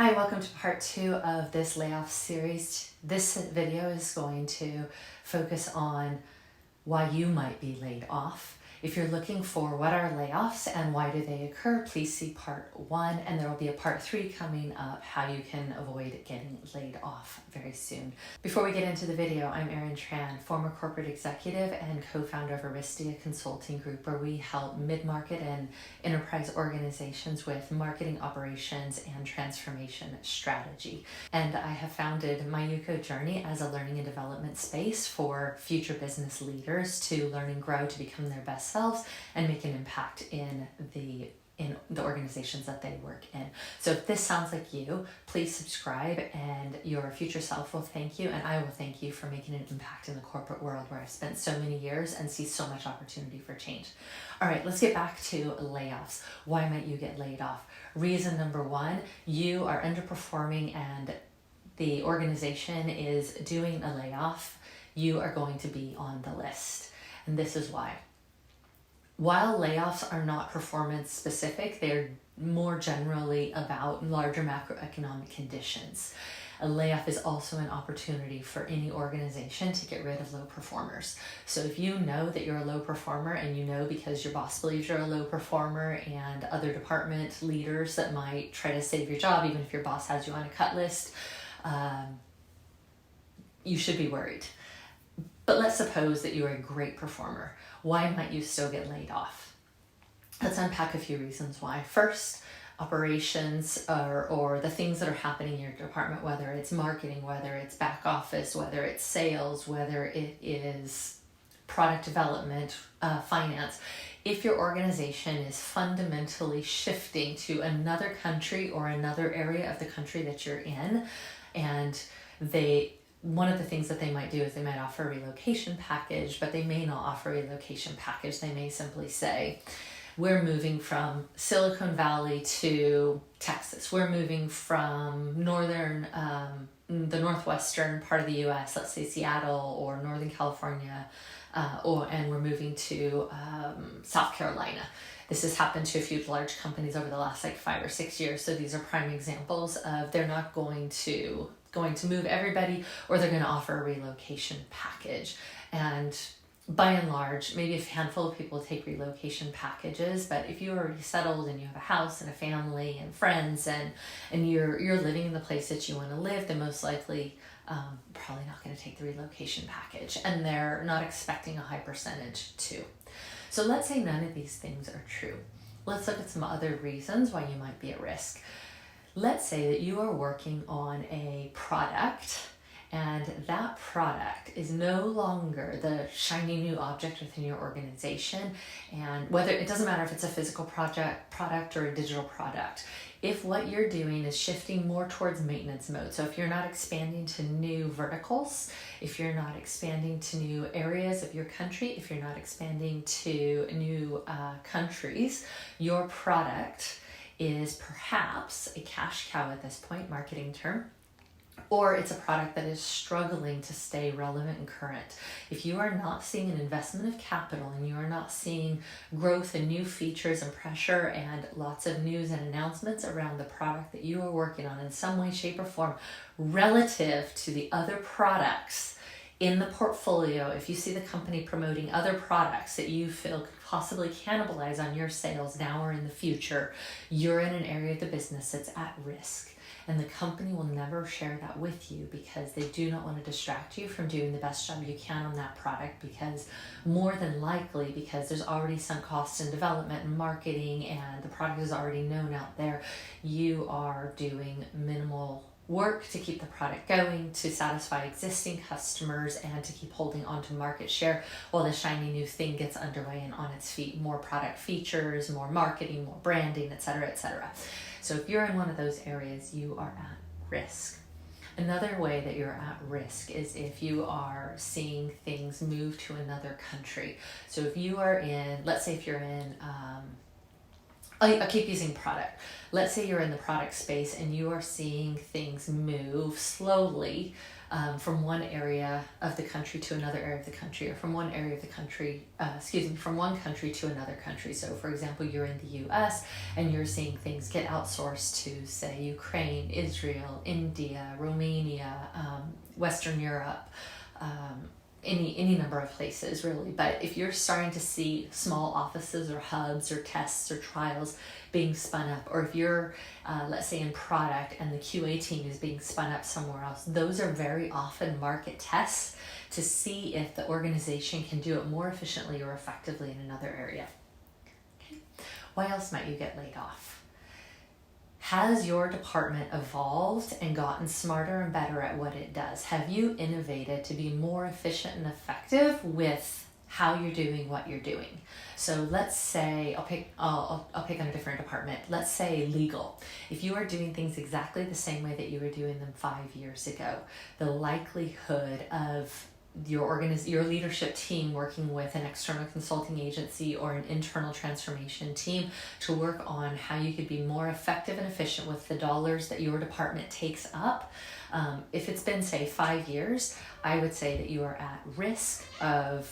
Hi, welcome to part 2 of this layoff series. This video is going to focus on why you might be laid off. If you're looking for what are layoffs and why do they occur, please see part 1, and there will be a part 3 coming up, how you can avoid getting laid off very soon. Before we get into the video, I'm Erin Tran, former corporate executive and co-founder of Aristia Consulting Group, where we help mid-market and enterprise organizations with marketing operations and transformation strategy. And I have founded my Yuko Journey as a learning and development space for future business leaders to learn and grow to become their best selves and make an impact in the organizations that they work in. So if this sounds like you, please subscribe, and your future self will thank you, and I will thank you for making an impact in the corporate world where I've spent so many years and see so much opportunity for change. All right, let's get back to layoffs. Why might you get laid off? Reason number 1, you are underperforming and the organization is doing a layoff. You are going to be on the list, and this is why. While layoffs are not performance specific, they're more generally about larger macroeconomic conditions. A layoff is also an opportunity for any organization to get rid of low performers. So if you know that you're a low performer, and you know because your boss believes you're a low performer, and other department leaders that might try to save your job, even if your boss has you on a cut list, you should be worried. But let's suppose that you're a great performer. Why might you still get laid off? Let's unpack a few reasons why. First, operations or the things that are happening in your department, whether it's marketing, whether it's back office, whether it's sales, whether it is product development, finance. If your organization is fundamentally shifting to another country or another area of the country that you're in, and one of the things that they might do is they might offer a relocation package, but they may not offer a relocation package. They may simply say, we're moving from Silicon Valley to Texas. We're moving from the northwestern part of the US, let's say Seattle or Northern California, and we're moving to South Carolina. This has happened to a few large companies over the last 5 or 6 years. So these are prime examples of they're not going to move everybody, or they're going to offer a relocation package. And by and large, maybe a handful of people take relocation packages, but if you're already settled and you have a house and a family and friends and you're living in the place that you want to live, then most likely probably not going to take the relocation package, and they're not expecting a high percentage too. So let's say none of these things are true. Let's look at some other reasons why you might be at risk. Let's say that you are working on a product, and that product is no longer the shiny new object within your organization. And whether it doesn't matter if it's a physical product or a digital product, if what you're doing is shifting more towards maintenance mode, so if you're not expanding to new verticals, if you're not expanding to new areas of your country, if you're not expanding to new countries, your product is perhaps a cash cow at this point, marketing term, or it's a product that is struggling to stay relevant and current. If you are not seeing an investment of capital and you are not seeing growth and new features and pressure and lots of news and announcements around the product that you are working on in some way, shape, or form relative to the other products in the portfolio, if you see the company promoting other products that you feel could possibly cannibalize on your sales now or in the future, you're in an area of the business that's at risk. And the company will never share that with you because they do not want to distract you from doing the best job you can on that product, because more than likely, because there's already some costs in development and marketing and the product is already known out there, you are doing minimal work to keep the product going, to satisfy existing customers, and to keep holding on to market share while the shiny new thing gets underway and on its feet. More product features, more marketing, more branding, etc., etc. So if you're in one of those areas, you are at risk. Another way that you're at risk is if you are seeing things move to another country. So if you are in, let's say if you're in I'll keep using product. Let's say you're in the product space and you are seeing things move slowly from one area of the country to another area of the country, or from one area of the country, from one country to another country. So for example, you're in the US and you're seeing things get outsourced to, say, Ukraine, Israel, India, Romania, Western Europe, any number of places really. But if you're starting to see small offices or hubs or tests or trials being spun up, or if you're let's say in product and the QA team is being spun up somewhere else, those are very often market tests to see if the organization can do it more efficiently or effectively in another area. Okay. Why else might you get laid off? Has your department evolved and gotten smarter and better at what it does? Have you innovated to be more efficient and effective with how you're doing what you're doing? So let's say, I'll pick on a different department. Let's say legal. If you are doing things exactly the same way that you were doing them 5 years ago, the likelihood of your leadership team working with an external consulting agency or an internal transformation team to work on how you could be more effective and efficient with the dollars that your department takes up. If it's been, say, 5 years, I would say that you are at risk of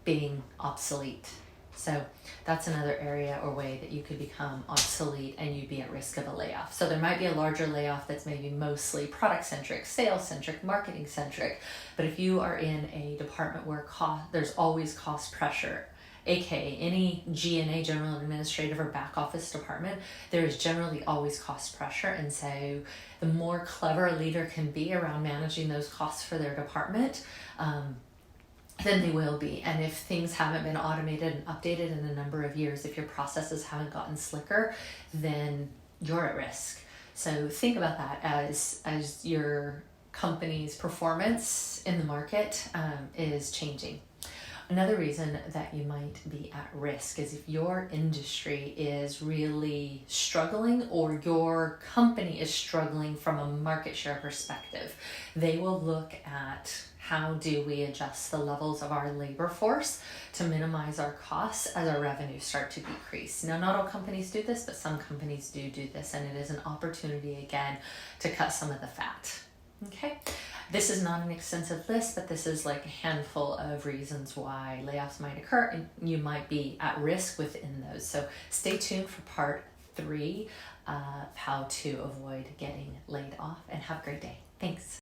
being obsolete. So that's another area or way that you could become obsolete and you'd be at risk of a layoff. So there might be a larger layoff that's maybe mostly product-centric, sales-centric, marketing-centric. But if you are in a department where there's always cost pressure, aka any G&A, general administrative or back office department, there is generally always cost pressure. And so the more clever a leader can be around managing those costs for their department, then they will be. And if things haven't been automated and updated in a number of years, if your processes haven't gotten slicker, then you're at risk. So think about that as your company's performance in the market is changing. Another reason that you might be at risk is if your industry is really struggling or your company is struggling from a market share perspective. They will look at how do we adjust the levels of our labor force to minimize our costs as our revenues start to decrease. Now, not all companies do this, but some companies do this, and it is an opportunity, again, to cut some of the fat. Okay? This is not an extensive list, but this is like a handful of reasons why layoffs might occur, and you might be at risk within those. So stay tuned for part 3 of how to avoid getting laid off, and have a great day. Thanks.